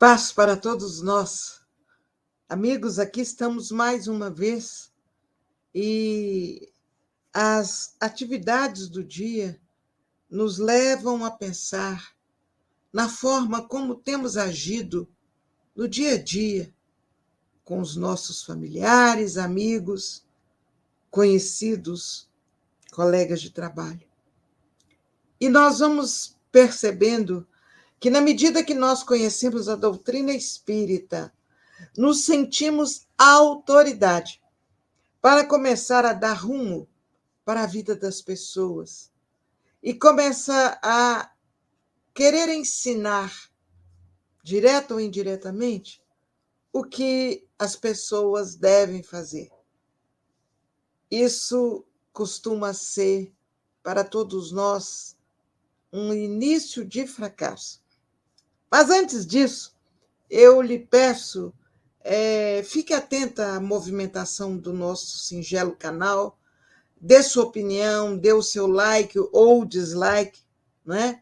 Paz para todos nós. Amigos, aqui estamos mais uma vez e as atividades do dia nos levam a pensar na forma como temos agido no dia a dia com os nossos familiares, amigos, conhecidos, colegas de trabalho. E nós vamos percebendo que, na medida que nós conhecemos a doutrina espírita, nos sentimos autoridade para começar a dar rumo para a vida das pessoas e começa a querer ensinar, direto ou indiretamente, o que as pessoas devem fazer. Isso costuma ser, para todos nós, um início de fracasso. Mas antes disso, eu lhe peço, fique atenta à movimentação do nosso singelo canal, dê sua opinião, dê o seu like ou dislike, né?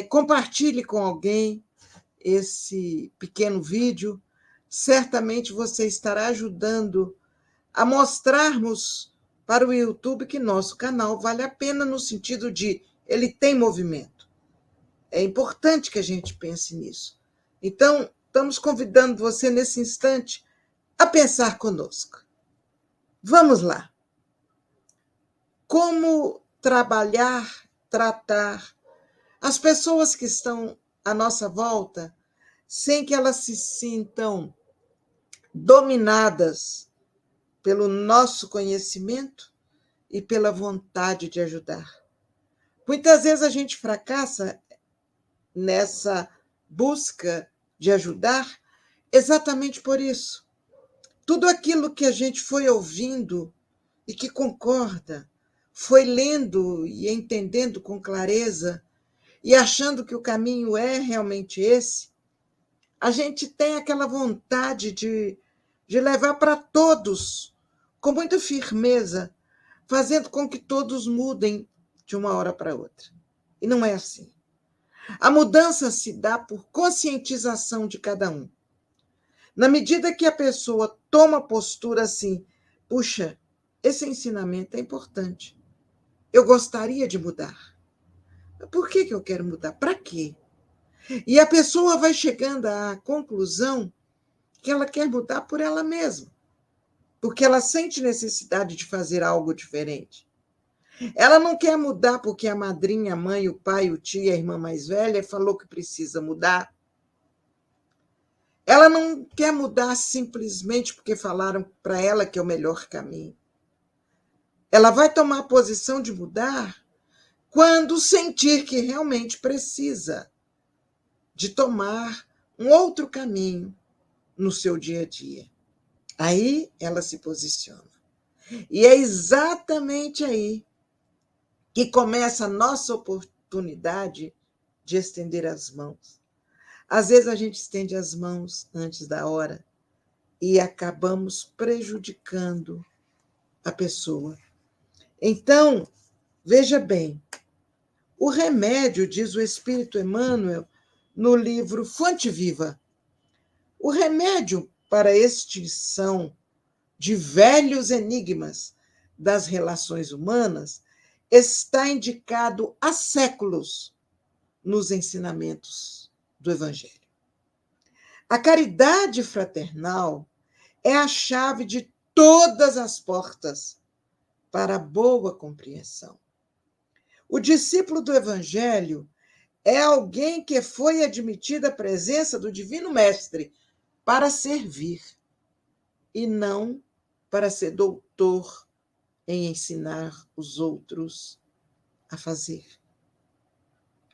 Compartilhe com alguém esse pequeno vídeo. Certamente você estará ajudando a mostrarmos para o YouTube que nosso canal vale a pena no sentido de ele tem movimento. É importante que a gente pense nisso. Então, estamos convidando você nesse instante a pensar conosco. Vamos lá. Como trabalhar, tratar as pessoas que estão à nossa volta sem que elas se sintam dominadas pelo nosso conhecimento e pela vontade de ajudar. Muitas vezes a gente fracassa nessa busca de ajudar exatamente por isso. Tudo aquilo que a gente foi ouvindo e que concorda, foi lendo e entendendo com clareza e achando que o caminho é realmente esse, a gente tem aquela vontade de levar para todos, com muita firmeza, fazendo com que todos mudem de uma hora para outra. E não é assim. A mudança se dá por conscientização de cada um. Na medida que a pessoa toma postura assim, puxa, esse ensinamento é importante. Eu gostaria de mudar. Por que eu quero mudar? Para quê? E a pessoa vai chegando à conclusão que ela quer mudar por ela mesma, porque ela sente necessidade de fazer algo diferente. Ela não quer mudar porque a madrinha, a mãe, o pai, o tio, a irmã mais velha falou que precisa mudar. Ela não quer mudar simplesmente porque falaram para ela que é o melhor caminho. Ela vai tomar a posição de mudar quando sentir que realmente precisa de tomar um outro caminho no seu dia a dia. Aí ela se posiciona. E é exatamente aí que começa a nossa oportunidade de estender as mãos. Às vezes a gente estende as mãos antes da hora e acabamos prejudicando a pessoa. Então, veja bem, o remédio, diz o Espírito Emmanuel no livro Fonte Viva, o remédio para a extinção de velhos enigmas das relações humanas está indicado há séculos nos ensinamentos do Evangelho. A caridade fraternal é a chave de todas as portas para a boa compreensão. O discípulo do Evangelho é alguém que foi admitido à presença do Divino Mestre para servir e não para ser doutor em ensinar os outros a fazer.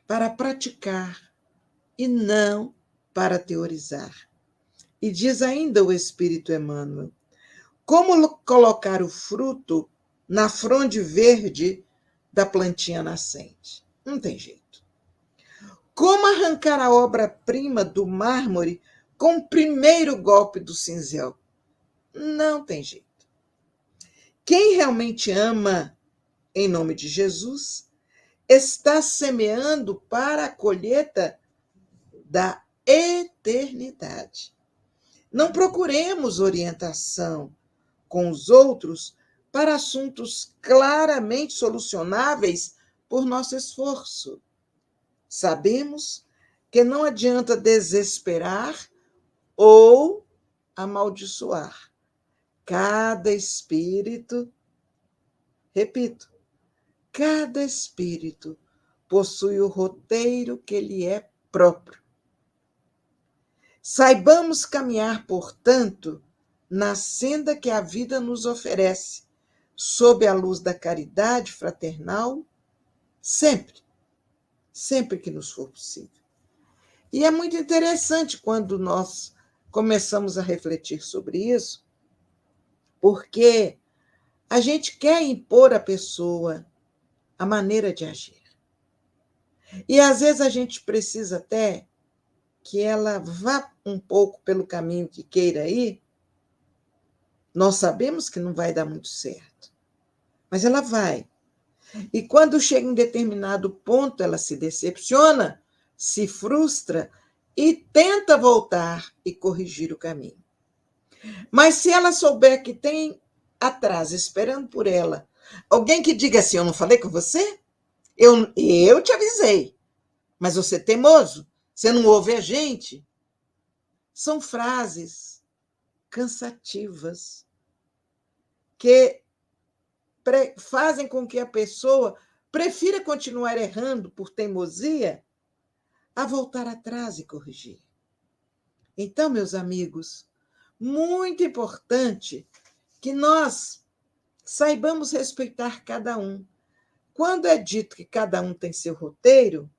Para praticar e não para teorizar. E diz ainda o Espírito Emmanuel, como colocar o fruto na fronde verde da plantinha nascente? Não tem jeito. Como arrancar a obra-prima do mármore com o primeiro golpe do cinzel? Não tem jeito. Quem realmente ama, em nome de Jesus, está semeando para a colheita da eternidade. Não procuremos orientação com os outros para assuntos claramente solucionáveis por nosso esforço. Sabemos que não adianta desesperar ou amaldiçoar. Cada espírito, repito, cada espírito possui o roteiro que lhe é próprio. Saibamos caminhar, portanto, na senda que a vida nos oferece, sob a luz da caridade fraternal, sempre, sempre que nos for possível. E é muito interessante quando nós começamos a refletir sobre isso, porque a gente quer impor à pessoa a maneira de agir. E às vezes a gente precisa até que ela vá um pouco pelo caminho que queira ir. Nós sabemos que não vai dar muito certo, mas ela vai. E quando chega em determinado ponto, ela se decepciona, se frustra e tenta voltar e corrigir o caminho. Mas se ela souber que tem atrás, esperando por ela, alguém que diga assim: eu não falei com você? Eu te avisei, mas você é teimoso, você não ouve a gente. São frases cansativas que fazem com que a pessoa prefira continuar errando por teimosia a voltar atrás e corrigir. Então, meus amigos, muito importante que nós saibamos respeitar cada um. Quando é dito que cada um tem seu roteiro,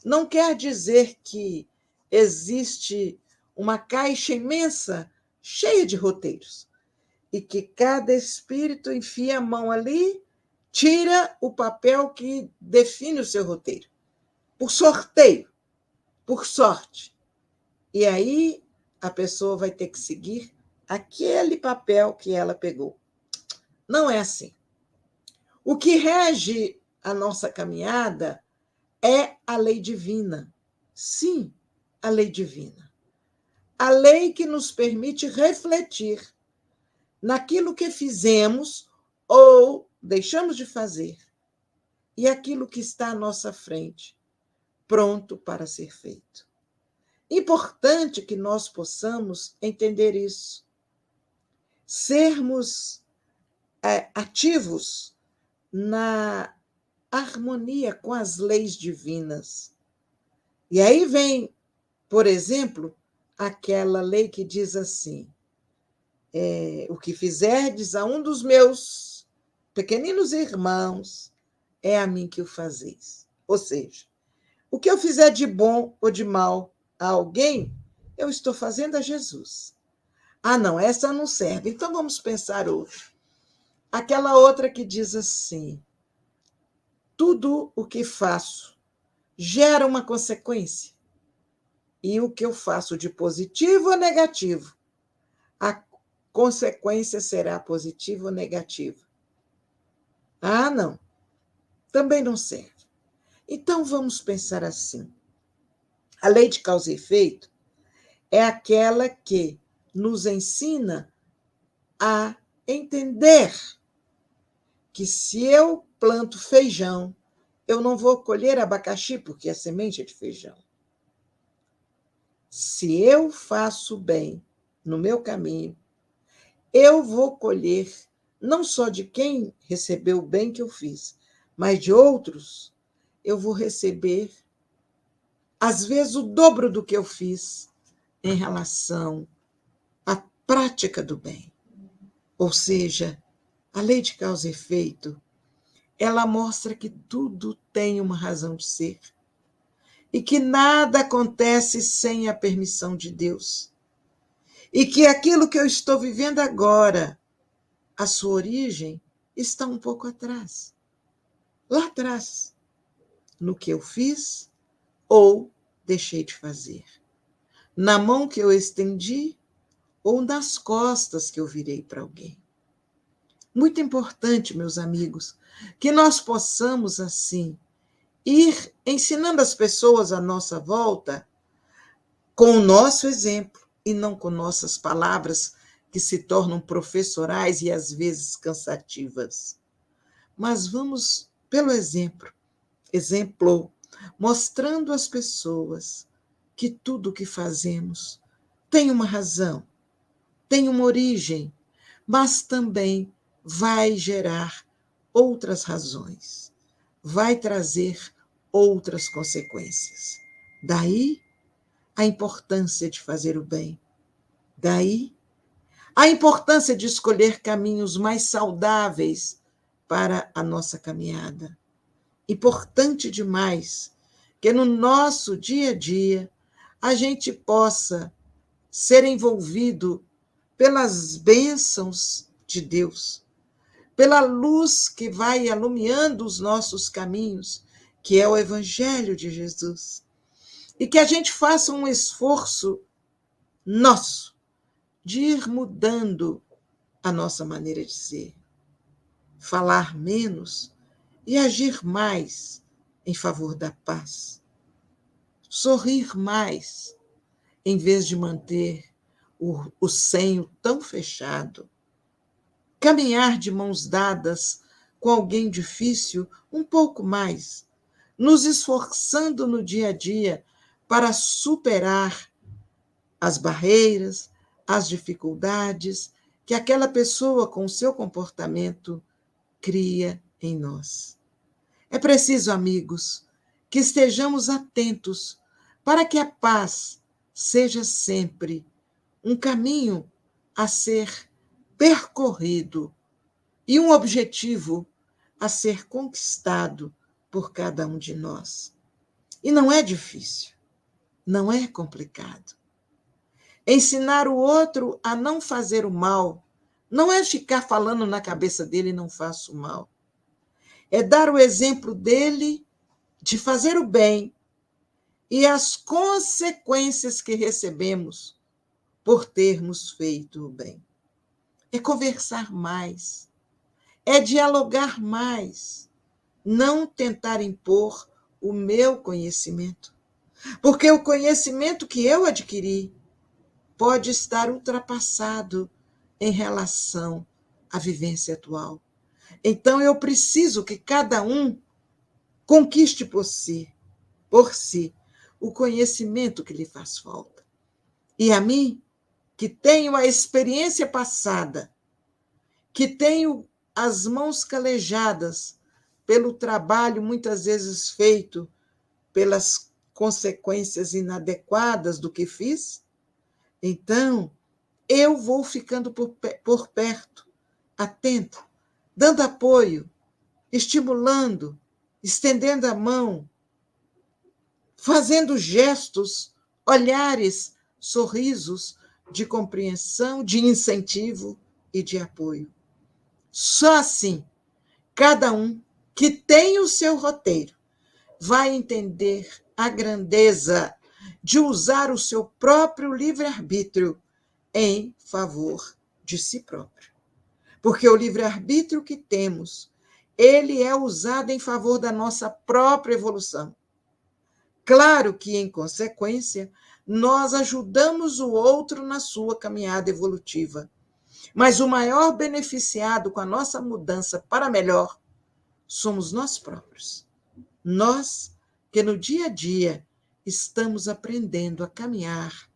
não quer dizer que existe uma caixa imensa cheia de roteiros e que cada espírito enfia a mão ali, tira o papel que define o seu roteiro, por sorteio, por sorte. E aí a pessoa vai ter que seguir aquele papel que ela pegou. Não é assim. O que rege a nossa caminhada é a lei divina. Sim, a lei divina. A lei que nos permite refletir naquilo que fizemos ou deixamos de fazer e aquilo que está à nossa frente, pronto para ser feito. Importante que nós possamos entender isso. Sermos ativos na harmonia com as leis divinas. E aí vem, por exemplo, aquela lei que diz assim: o que fizerdes a um dos meus pequeninos irmãos, é a mim que o fazeis. Ou seja, o que eu fizer de bom ou de mal a alguém, eu estou fazendo a Jesus. Ah, não, essa não serve. Então vamos pensar outra. Aquela outra que diz assim: tudo o que faço gera uma consequência. E o que eu faço de positivo ou negativo, a consequência será positiva ou negativa. Ah, não. Também não serve. Então vamos pensar assim. A lei de causa e efeito é aquela que nos ensina a entender que se eu planto feijão, eu não vou colher abacaxi, porque a semente é de feijão. Se eu faço bem no meu caminho, eu vou colher não só de quem recebeu o bem que eu fiz, mas de outros, eu vou receber, às vezes, o dobro do que eu fiz em relação à prática do bem. Ou seja, a lei de causa e efeito, ela mostra que tudo tem uma razão de ser e que nada acontece sem a permissão de Deus. E que aquilo que eu estou vivendo agora, a sua origem está um pouco atrás. Lá atrás, no que eu fiz ou deixei de fazer. Na mão que eu estendi ou nas costas que eu virei para alguém. Muito importante, meus amigos, que nós possamos, assim, ir ensinando as pessoas à nossa volta com o nosso exemplo e não com nossas palavras, que se tornam professorais e às vezes cansativas. Mas vamos pelo exemplo, mostrando às pessoas que tudo o que fazemos tem uma razão, tem uma origem, mas também vai gerar outras razões, vai trazer outras consequências. Daí a importância de fazer o bem. Daí a importância de escolher caminhos mais saudáveis para a nossa caminhada. Importante demais que no nosso dia a dia a gente possa ser envolvido pelas bênçãos de Deus, pela luz que vai iluminando os nossos caminhos, que é o Evangelho de Jesus. E que a gente faça um esforço nosso de ir mudando a nossa maneira de ser, falar menos e agir mais em favor da paz, sorrir mais em vez de manter o senho tão fechado, caminhar de mãos dadas com alguém difícil um pouco mais, nos esforçando no dia a dia para superar as barreiras, as dificuldades que aquela pessoa com o seu comportamento cria em nós. É preciso, amigos, que estejamos atentos para que a paz seja sempre um caminho a ser percorrido e um objetivo a ser conquistado por cada um de nós. E não é difícil, não é complicado. Ensinar o outro a não fazer o mal não é ficar falando na cabeça dele não faço mal. É dar o exemplo dele de fazer o bem e as consequências que recebemos por termos feito o bem. É conversar mais, é dialogar mais, não tentar impor o meu conhecimento, porque o conhecimento que eu adquiri pode estar ultrapassado em relação à vivência atual. Então, eu preciso que cada um conquiste por si, o conhecimento que lhe faz falta. E a mim, que tenho a experiência passada, que tenho as mãos calejadas pelo trabalho muitas vezes feito, pelas consequências inadequadas do que fiz, então eu vou ficando por perto, atento, dando apoio, estimulando, estendendo a mão, fazendo gestos, olhares, sorrisos de compreensão, de incentivo e de apoio. Só assim, cada um que tem o seu roteiro vai entender a grandeza de usar o seu próprio livre-arbítrio em favor de si próprio. Porque o livre-arbítrio que temos, ele é usado em favor da nossa própria evolução. Claro que, em consequência, nós ajudamos o outro na sua caminhada evolutiva. Mas o maior beneficiado com a nossa mudança para melhor somos nós próprios. Nós que no dia a dia estamos aprendendo a caminhar,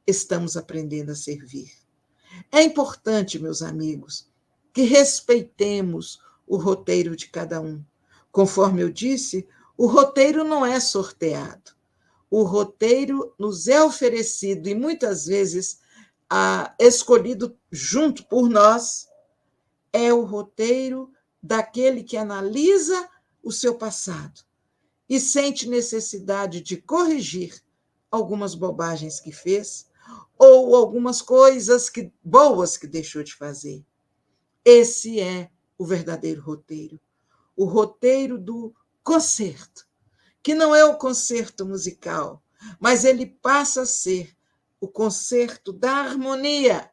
estamos aprendendo a servir. É importante, meus amigos, que respeitemos o roteiro de cada um. Conforme eu disse, o roteiro não é sorteado. O roteiro nos é oferecido e muitas vezes escolhido junto por nós. É o roteiro daquele que analisa o seu passado e sente necessidade de corrigir algumas bobagens que fez ou algumas coisas boas que deixou de fazer. Esse é o verdadeiro roteiro. O roteiro do concerto, que não é o concerto musical, mas ele passa a ser o concerto da harmonia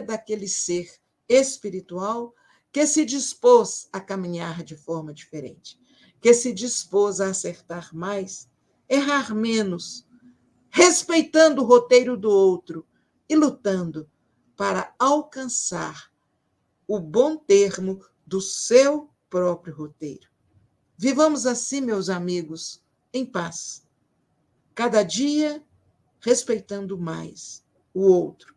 daquele ser espiritual que se dispôs a caminhar de forma diferente, que se dispôs a acertar mais, errar menos, respeitando o roteiro do outro e lutando para alcançar o bom termo do seu próprio roteiro. Vivamos assim, meus amigos, em paz, cada dia respeitando mais o outro,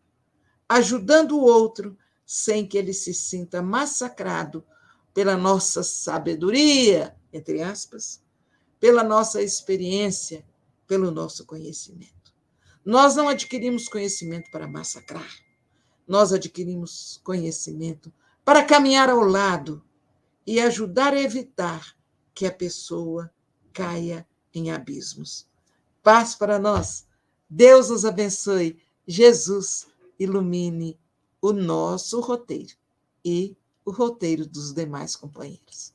ajudando o outro sem que ele se sinta massacrado pela nossa sabedoria, entre aspas, pela nossa experiência, pelo nosso conhecimento. Nós não adquirimos conhecimento para massacrar, nós adquirimos conhecimento para caminhar ao lado e ajudar a evitar que a pessoa caia em abismos. Paz para nós. Deus nos abençoe. Jesus ilumine o nosso roteiro e o roteiro dos demais companheiros.